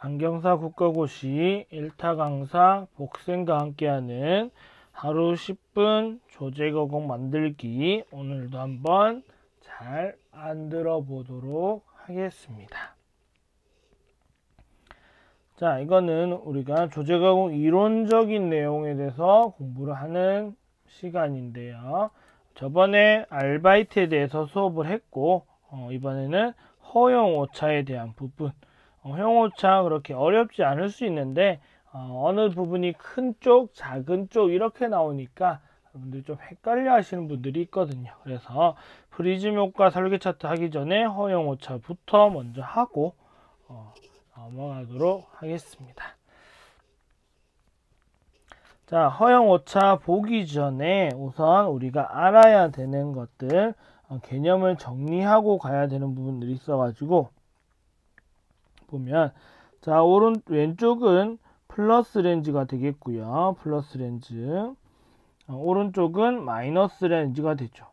한경사 국가고시 1타 강사 복생과 함께하는 하루 10분 조제거공 만들기, 오늘도 한번 잘 만들어 보도록 하겠습니다. 자, 이거는 우리가 조제거공 이론적인 내용에 대해서 공부를 하는 시간인데요. 저번에 알바이트에 대해서 수업을 했고, 이번에는 허용 오차에 대한 부분. 허용 오차 그렇게 어렵지 않을 수 있는데, 어느 부분이 큰 쪽, 작은 쪽 이렇게 나오니까 여러분들 좀 헷갈려 하시는 분들이 있거든요. 그래서 프리즘 효과 설계 차트 하기 전에 허용 오차부터 먼저 하고 넘어가도록 하겠습니다. 자, 허용 오차 보기 전에 우선 우리가 알아야 되는 것들, 개념을 정리하고 가야 되는 부분들이 있어가지고 보면, 자, 왼쪽은 플러스 렌즈가 되겠고요. 플러스 렌즈. 오른쪽은 마이너스 렌즈가 되죠.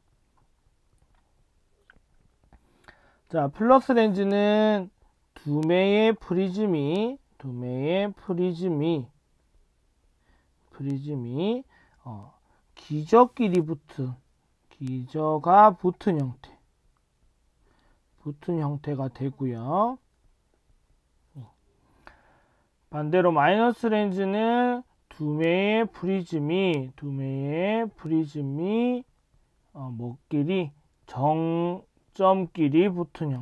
자, 플러스 렌즈는 두 매의 프리즘이 기저가 붙은 형태가 되고요. 반대로 마이너스 렌즈는 두 매의 프리즘이 뭐끼리 정점끼리 붙은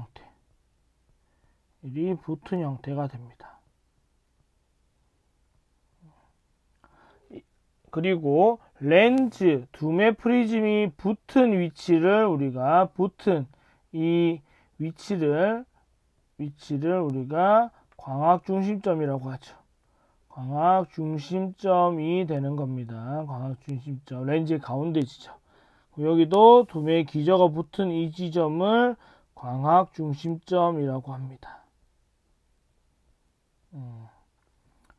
형태가 됩니다. 그리고 렌즈 두 매 프리즘이 붙은 위치를 우리가 우리가 광학중심점이라고 하죠. 광학중심점이 되는 겁니다. 광학중심점, 렌즈의 가운데 지점. 여기도 두 매의 기저가 붙은 이 지점을 광학중심점이라고 합니다.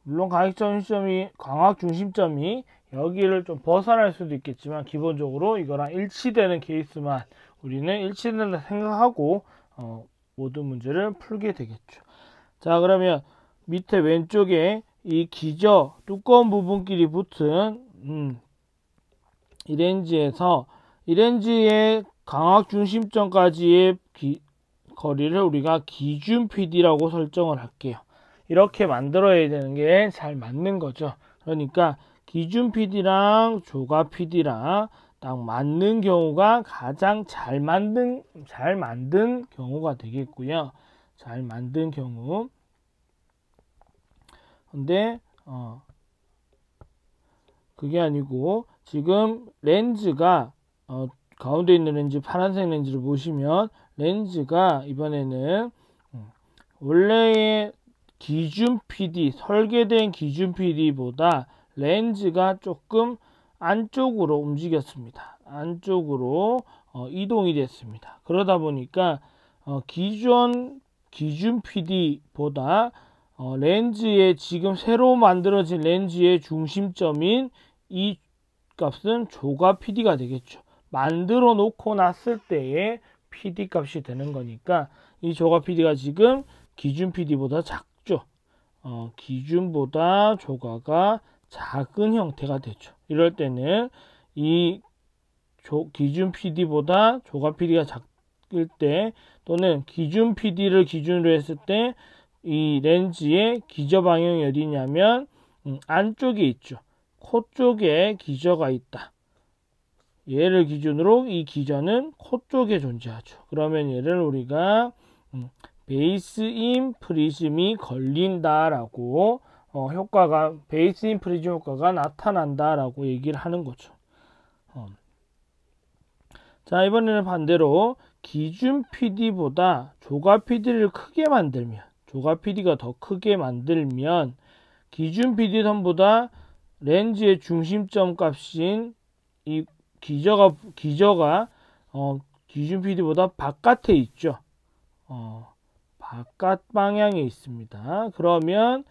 물론 광학중심점이 여기를 좀 벗어날 수도 있겠지만, 기본적으로 이거랑 일치되는 케이스만 우리는 일치된다 생각하고 모든 문제를 풀게 되겠죠. 자, 그러면 밑에 왼쪽에 이 기저 두꺼운 부분끼리 붙은 이 렌즈의 광학중심점까지의 거리를 우리가 기준 PD라고 설정을 할게요. 이렇게 만들어야 되는 게 잘 맞는 거죠. 그러니까 기준 PD랑 조가 PD랑 딱 맞는 경우가 가장 잘 만든 경우가 되겠고요. 잘 만든 경우. 근데 그게 아니고, 지금 렌즈가 가운데 있는 렌즈, 파란색 렌즈를 보시면 렌즈가 이번에는 원래의 기준 PD, 설계된 기준 PD보다 렌즈가 조금 안쪽으로 움직였습니다. 안쪽으로 이동이 됐습니다. 그러다 보니까 기준 PD보다 렌즈의 지금 새로 만들어진 렌즈의 중심점인 이 값은 조가 PD가 되겠죠. 만들어 놓고 났을 때의 PD 값이 되는 거니까 이 조가 PD가 지금 기준 PD보다 작죠. 기준보다 조가가 작은 형태가 되죠. 이럴 때는 이 기준 PD보다 조가 PD가 작을 때, 또는 기준 PD를 기준으로 했을 때 이 렌즈의 기저 방향이 어디냐면 안쪽에 있죠. 코 쪽에 기저가 있다. 얘를 기준으로 이 기저는 코 쪽에 존재하죠. 그러면 얘를 우리가 베이스인 프리즘이 걸린다라고, 베이스인 프리즘 효과가 나타난다라고 얘기를 하는 거죠. 자, 이번에는 반대로 기준 PD보다 조가 PD를 크게 만들면, 조가 PD가 더 크게 만들면 기준 PD 선보다 렌즈의 중심점 값인 이 기저가 기준 PD보다 바깥에 있죠. 바깥 방향에 있습니다. 그러면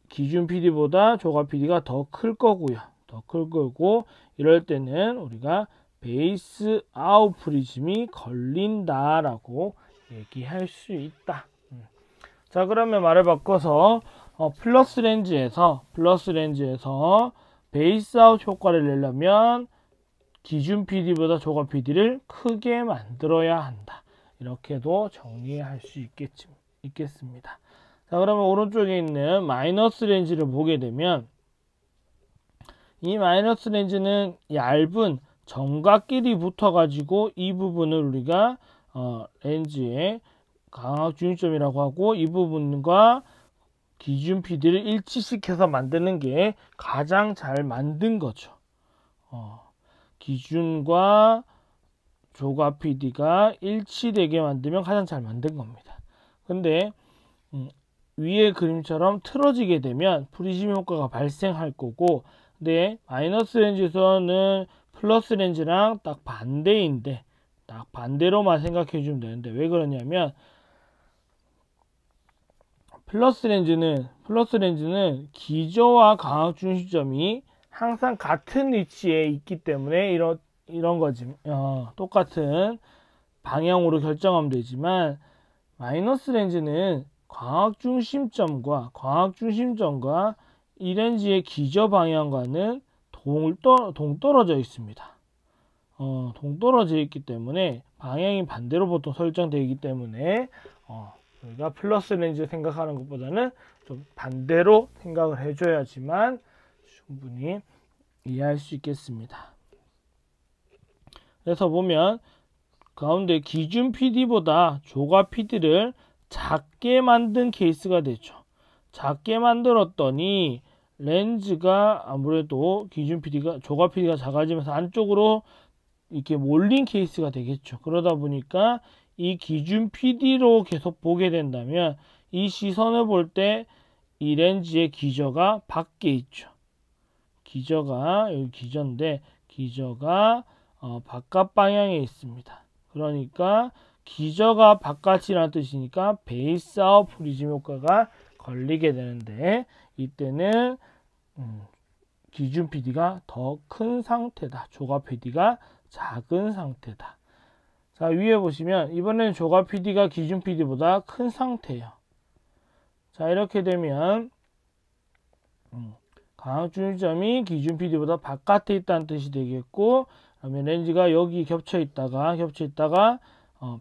기준 PD보다 조가 PD가 더 클 거고요. 더 클 거고, 이럴 때는 우리가 베이스 아웃 프리즘이 걸린다라고 얘기할 수 있다. 자, 그러면 말을 바꿔서 플러스 렌즈에서 베이스 아웃 효과를 내려면 기준 PD보다 조각 PD를 크게 만들어야 한다. 이렇게도 정리할 수 있겠습니다. 자, 그러면 오른쪽에 있는 마이너스 렌즈를 보게 되면 이 마이너스 렌즈는 얇은 점각끼리 붙어가지고 이 부분을 우리가 렌즈의 광학 중심점이라고 하고 이 부분과 기준 PD를 일치시켜서 만드는 게 가장 잘 만든 거죠. 기준과 조각 PD가 일치되게 만들면 가장 잘 만든 겁니다. 근데 위의 그림처럼 틀어지게 되면 프리즘 효과가 발생할 거고, 근데 마이너스 렌즈에서는 플러스 렌즈랑 딱 반대인데, 딱 반대로만 생각해 주면 되는데, 왜 그러냐면 플러스 렌즈는 기저와 광학 중심점이 항상 같은 위치에 있기 때문에 이런 거지. 똑같은 방향으로 결정하면 되지만, 마이너스 렌즈는 광학 중심점과 이 렌즈의 기저 방향과는 동떨어져 있습니다. 동떨어져 있기 때문에 방향이 반대로 보통 설정되기 때문에 우리가 플러스 렌즈 생각하는 것보다는 좀 반대로 생각을 해줘야지만 충분히 이해할 수 있겠습니다. 그래서 보면 가운데 기준 PD보다 조각 PD를 작게 만든 케이스가 되죠. 작게 만들었더니 렌즈가 아무래도 기준 PD가 조각 PD가 작아지면서 안쪽으로 이렇게 몰린 케이스가 되겠죠. 그러다 보니까 이 기준 PD로 계속 보게 된다면 이 시선을 볼 때 이 렌즈의 기저가 밖에 있죠. 기저가 여기 기저인데 기저가 바깥 방향에 있습니다. 그러니까 기저가 바깥이라는 뜻이니까 베이스 아웃 프리즘 효과가 걸리게 되는데 이때는 기준 PD가 더 큰 상태다. 조각 PD가 작은 상태다. 자, 위에 보시면 이번에는 조각 PD가 기준 PD보다 큰 상태예요. 자, 이렇게 되면 광학 중심점이 기준 PD보다 바깥에 있다는 뜻이 되겠고, 그러면 렌즈가 여기 겹쳐 있다가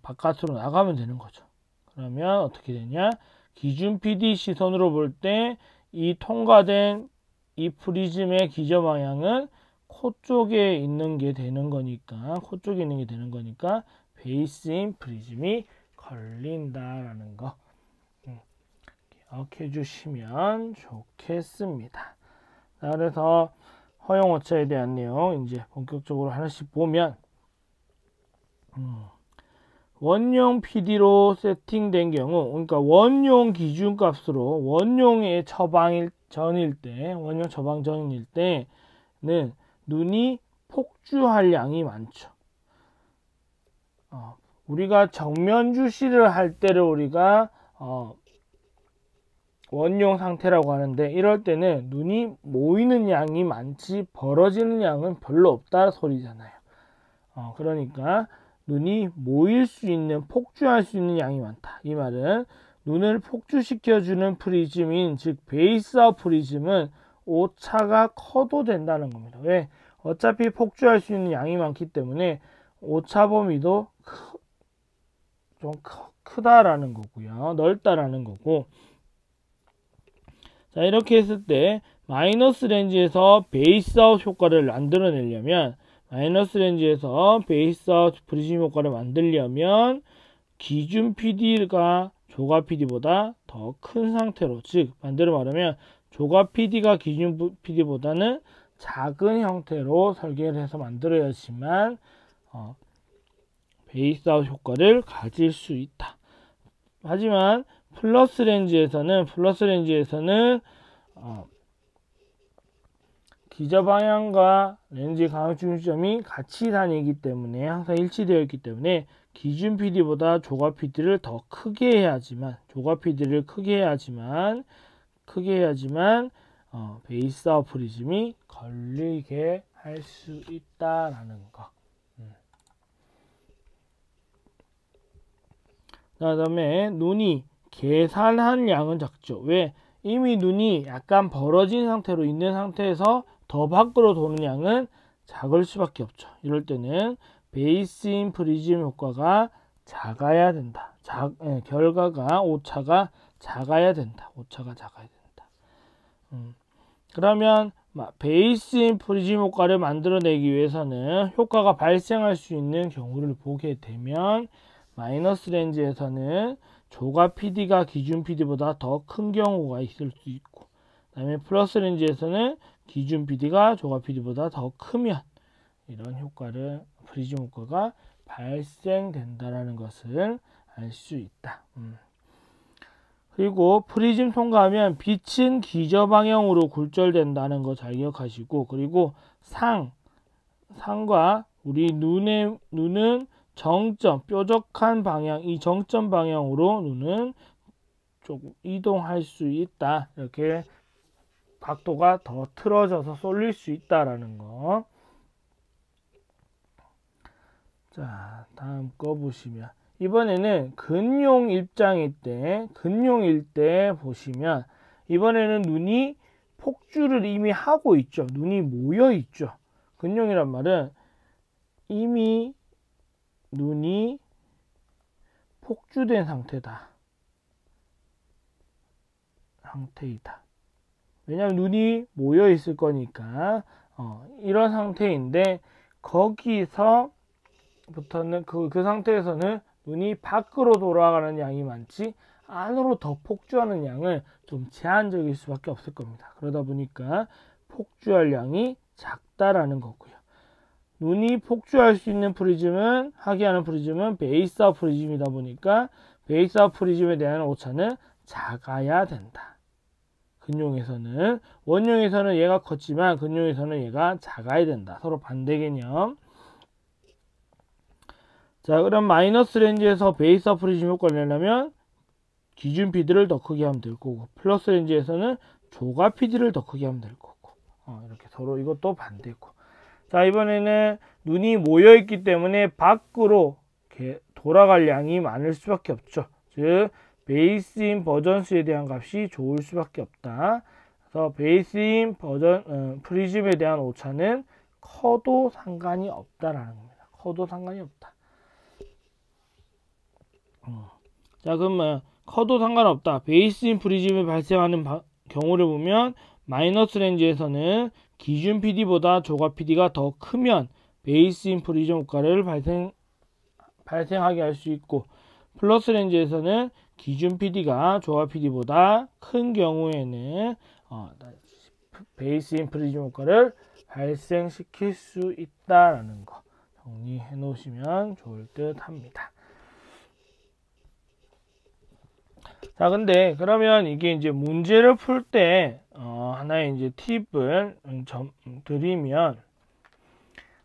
바깥으로 나가면 되는 거죠. 그러면 어떻게 되냐? 기준 PD 시선으로 볼 때 이 통과된 이 프리즘의 기저 방향은 코 쪽에 있는 게 되는 거니까 베이스인 프리즘이 걸린다라는 거 기억해 주시면 좋겠습니다. 자, 그래서 허용 오차에 대한 내용 이제 본격적으로 하나씩 보면 원용 PD로 세팅된 경우, 그러니까 원용 기준값으로 원용 처방 전일 때는 눈이 폭주할 양이 많죠. 우리가 정면 주시를 할 때를 우리가 원용 상태라고 하는데, 이럴 때는 눈이 모이는 양이 많지 벌어지는 양은 별로 없다 소리잖아요. 그러니까 눈이 모일 수 있는, 폭주할 수 있는 양이 많다. 이 말은 눈을 폭주시켜주는 프리즘인, 즉 베이스 아웃 프리즘은 오차가 커도 된다는 겁니다. 왜? 어차피 폭주할 수 있는 양이 많기 때문에 오차 범위도 좀 크다라는 거고요. 넓다라는 거고. 자, 이렇게 했을 때 마이너스 렌즈에서 베이스 아웃 효과를 만들어내려면, 마이너스 렌즈에서 베이스 아웃 프리즘 효과를 만들려면 기준 PD가 조각 PD보다 더 큰 상태로, 즉 반대로 말하면 조각 PD가 기준 PD보다는 작은 형태로 설계를 해서 만들어야지만 베이스 아웃 효과를 가질 수 있다. 하지만 플러스 렌즈에서는 기저 방향과 렌즈 광학 중심점이 같이 다니기 때문에, 항상 일치되어 있기 때문에 기준 PD보다 조각 PD를 더 크게 해야지만 베이스 아웃 프리즘이 걸리게 할 수 있다라는 거. 그 다음에 눈이 계산한 양은 작죠. 왜? 이미 눈이 약간 벌어진 상태로 있는 상태에서 더 밖으로 도는 양은 작을 수밖에 없죠. 이럴 때는 베이스인 프리즘 효과가 작아야 된다. 결과가 오차가 작아야 된다. 오차가 작아야 된다. 그러면 베이스인 프리즘 효과를 만들어내기 위해서는 효과가 발생할 수 있는 경우를 보게 되면 마이너스 렌즈에서는 조각 PD가 기준 PD보다 더 큰 경우가 있을 수 있고, 그 다음에 플러스 렌즈에서는 기준 PD가 조각 PD보다 더 크면 이런 효과를 프리즘 효과가 발생된다라는 것을 알 수 있다. 그리고 프리즘 통과하면 빛은 기저 방향으로 굴절된다는 거 잘 기억하시고, 그리고 상과 우리 눈은 정점, 뾰족한 방향, 이 정점 방향으로 눈은 조금 이동할 수 있다. 이렇게 각도가 더 틀어져서 쏠릴 수 있다라는 거. 자, 다음 거 보시면 이번에는 근용일 때 보시면 이번에는 눈이 폭주를 이미 하고 있죠. 눈이 모여 있죠. 근용이란 말은 이미 눈이 폭주된 상태이다. 왜냐하면 눈이 모여 있을 거니까 이런 상태인데, 거기서부터는 그 상태에서는 눈이 밖으로 돌아가는 양이 많지 안으로 더 폭주하는 양은 좀 제한적일 수밖에 없을 겁니다. 그러다 보니까 폭주할 양이 작다라는 거고요. 눈이 폭주할 수 있는 프리즘은, 하게 프리즘은 베이스아웃 프리즘이다 보니까 베이스아웃 프리즘에 대한 오차는 작아야 된다. 근용에서는, 원용에서는 얘가 컸지만 근용에서는 얘가 작아야 된다. 서로 반대 개념. 자, 그럼 마이너스 렌즈에서 베이스아웃 프리즘 효과를 내려면 기준 PD를 더 크게 하면 될 거고, 플러스 렌즈에서는 조각 PD를 더 크게 하면 될 거고, 이렇게 서로 이것도 반대고. 자, 이번에는 눈이 모여있기 때문에 밖으로 이렇게 돌아갈 양이 많을 수밖에 없죠. 즉 베이스인 버전수에 대한 값이 좋을 수밖에 없다. 그래서 베이스인 프리즘에 대한 오차는 커도 상관이 없다라는 겁니다. 커도 상관이 없다. 자, 그러면 커도 상관없다. 베이스인 프리즘에 발생하는 경우를 보면 마이너스 렌즈에서는 기준 PD보다 조각 PD가 더 크면 베이스인 프리즘 효과를 발생하게 할 수 있고, 플러스 렌즈에서는 기준 PD가 조각 PD보다 큰 경우에는 베이스인 프리즘 효과를 발생시킬 수 있다라는 거 정리해 놓으시면 좋을 듯 합니다. 자, 근데 그러면 이게 이제 문제를 풀 때 하나의 이제 팁을 드리면,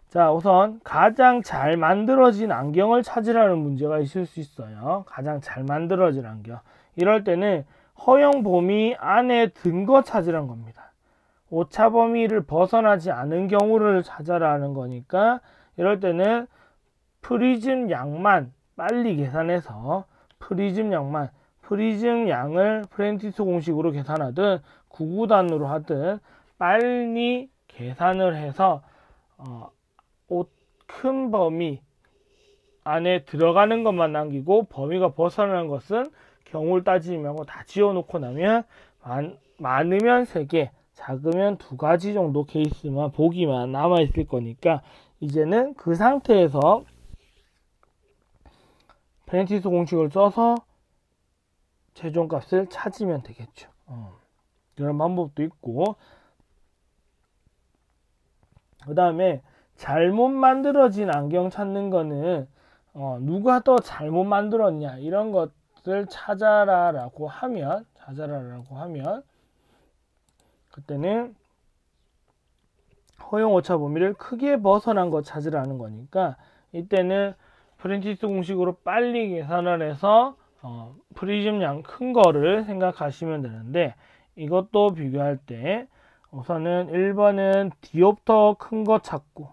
자, 우선 가장 잘 만들어진 안경을 찾으라는 문제가 있을 수 있어요. 가장 잘 만들어진 안경. 이럴 때는 허용 범위 안에 든 거 찾으라는 겁니다. 오차 범위를 벗어나지 않은 경우를 찾아라는 거니까, 이럴 때는 프리즘 양만 빨리 계산해서 프리즘 양을 프렌티스 공식으로 계산하든 구구단으로 하든 빨리 계산을 해서 큰 범위 안에 들어가는 것만 남기고 범위가 벗어나는 것은 경우를 따지지 말고 다 지워놓고 나면 많으면 3개, 작으면 2가지 정도 케이스만 보기만 남아있을 거니까, 이제는 그 상태에서 프렌티스 공식을 써서 최종값을 찾으면 되겠죠. 이런 방법도 있고, 그 다음에 잘못 만들어진 안경 찾는 거는 누가 더 잘못 만들었냐 이런 것을 찾아라라고 하면 그때는 허용 오차 범위를 크게 벗어난 거 찾으라는 거니까, 이때는 프렌티스 공식으로 빨리 계산을 해서 프리즘 양 큰 거를 생각하시면 되는데, 이것도 비교할 때 우선은 1번은 디옵터 큰 거 찾고,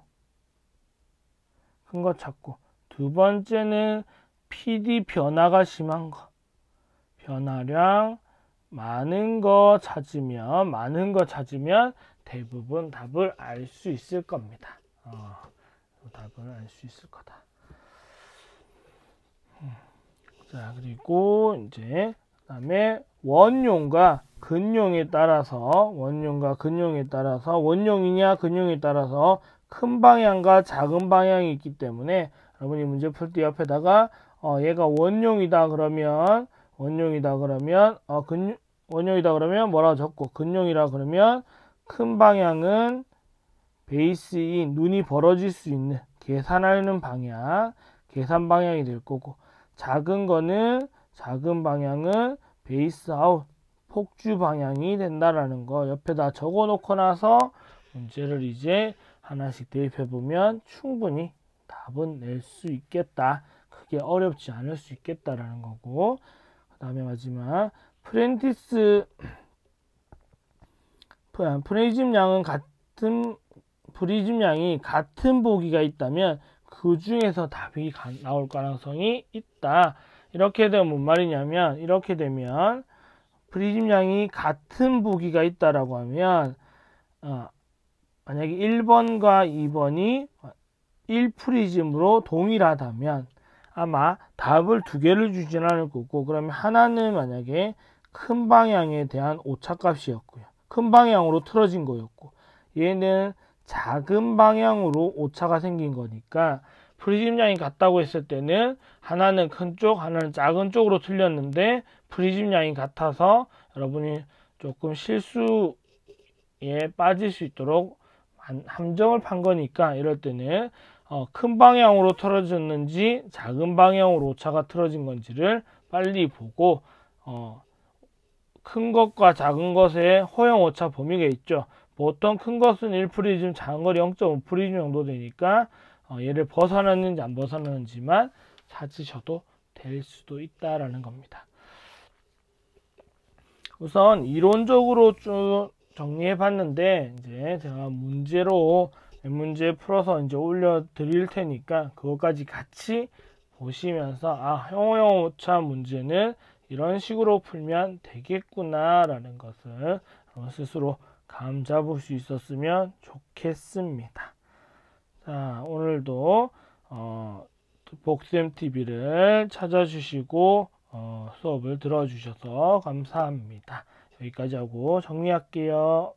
두 번째는 PD 변화가 심한 거, 변화량 많은 거 찾으면 대부분 답을 알 수 있을 겁니다. 답을 알 수 있을 거다. 자, 그리고 이제 그다음에 원용과 근용에 따라서 원용이냐 근용에 따라서 큰 방향과 작은 방향이 있기 때문에 여러분이 문제 풀 때 옆에다가 얘가 원용이다 그러면 뭐라고 적고, 근용이라 그러면 큰 방향은 베이스인 눈이 벌어질 수 있는 계산하는 방향, 계산 방향이 될 거고, 작은 방향은 베이스 아웃, 폭주 방향이 된다라는 거 옆에다 적어 놓고 나서 문제를 이제 하나씩 대입해 보면 충분히 답은 낼 수 있겠다. 그게 어렵지 않을 수 있겠다라는 거고, 그 다음에 마지막 프리즘 양이 같은 보기가 있다면 그 중에서 답이 나올 가능성이 있다. 이렇게 되면 뭔 말이냐면, 이렇게 되면 프리즘 양이 같은 보기가 있다라고 하면 만약에 1번과 2번이 1프리즘으로 동일하다면 아마 답을 두 개를 주진 않을 거고, 그러면 하나는 만약에 큰 방향에 대한 오차값이었고요. 큰 방향으로 틀어진 거였고, 얘는 작은 방향으로 오차가 생긴 거니까 프리즘량이 같다고 했을 때는 하나는 큰 쪽, 하나는 작은 쪽으로 틀렸는데 프리즘량이 같아서 여러분이 조금 실수에 빠질 수 있도록 함정을 판 거니까, 이럴 때는 큰 방향으로 틀어졌는지 작은 방향으로 오차가 틀어진 건지를 빨리 보고 큰 것과 작은 것의 허용 오차 범위가 있죠. 보통 큰 것은 1프리즘, 작은 건 0.5프리즘 정도 되니까 얘를 벗어났는지 안 벗어났는지만 찾으셔도 될 수도 있다라는 겁니다. 우선 이론적으로 쭉 정리해 봤는데, 이제 제가 문제 풀어서 이제 올려 드릴 테니까 그것까지 같이 보시면서 허용 오차 문제는 이런 식으로 풀면 되겠구나 라는 것을 스스로 감 잡을 수 있었으면 좋겠습니다. 자, 오늘도 복쌤TV를 찾아주시고 수업을 들어주셔서 감사합니다. 여기까지 하고 정리할게요.